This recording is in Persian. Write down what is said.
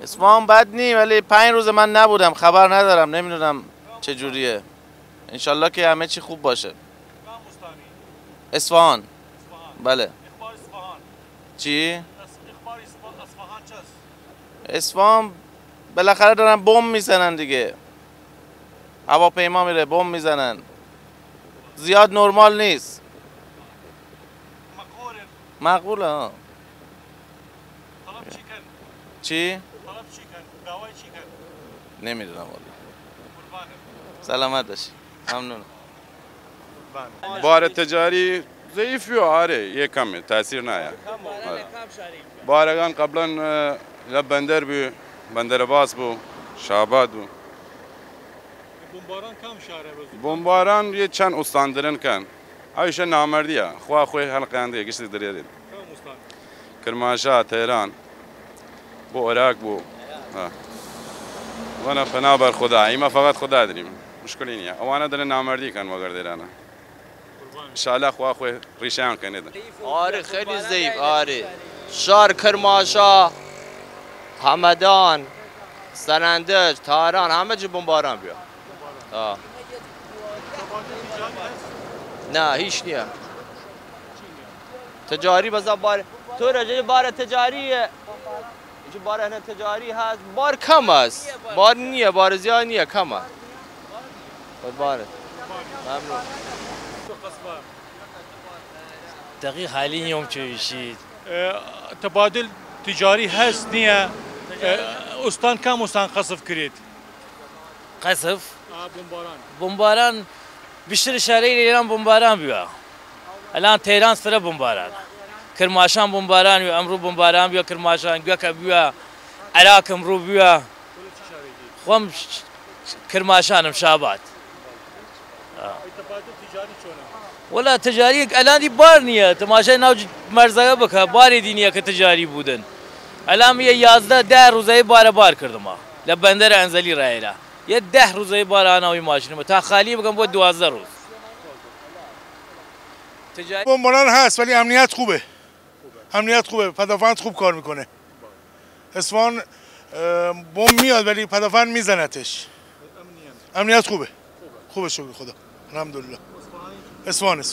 اصفهان بد نی، ولی 5 روز من نبودم، خبر ندارم، نمیدونم چجوریه. انشالله که همه چی خوب باشه. اصفهان. بله. اخبار اصفهان چی؟ اخبار اصفهان چست؟ اصفهان بالاخره دارن بمب میزنن دیگه، هواپیما میره بمب میزنن، زیاد نرمال نیست. مقبوله ها. طلب چی کن؟ چی؟ طلب چی کن؟ دعوای چی کن؟ نمیدونم والله. قربانه. سلامت باشی. ممنونم. بار تجاری ضعیف و آره یک کمه تاثیر نه. بارگان قبلا لبندر بی بندر باز بو شاباد بو. بمباران کم شهره بزرگ. بمباران یه چند استاندرن کن. آیش نامردیه. خواه خوی حلقه انده گشت دریاری. کم استان. کرمانشاه تهران. بو عراق بو. وانا پنابر خدا. ایما فقط خدا داریم. مشکلی نیه. آوانا دارن نامردی کن مگر دیرانه. انشالله خواه خوی ریشان کنید. آره خیلی ضعیف. آره. شهر کرمانشاه، همدان، سنندج، تهران همه جا بمباران بیا. نه هیچ نیه. تجاری بذار بار تو رجع بار تجاریه. جو بار هن تجاری هست بار کم است. بار نیه بار زیاد نیه کم است. بار. ممنون. دقیق حالی یوم چویشید. تبادل تجاری هست نیه. استان کم استان قصف کرید. قصف؟ بمباران. بمباران بیشتر شهرهای ایران بمباران بیا. الان تهران سر بمباران. کرمانشاه بمباران و امرو بمباران بیا کرمانشاه گویا که بیا عراق امرو بیا. خم کرمانشاه شاباد. تبادل تجاری چونه؟ ولی تجاری الان دی بار نیه. تماشای ناو مرزگاه بکه باری دینیه که تجاری بودن. الان یه 11 روزه بار کردم ما. لبندر انزلی رایلا. یه 10 روزه بار آنا و ماشینم تا خالی بگم بود 12 روز. بمباران هست ولی امنیت خوبه. امنیت خوبه. پدافند خوب کار میکنه. اصفهان بمب میاد ولی پدافند میزنتش. امنیت خوبه. خوبه شکر خدا. الحمدلله. اصفهان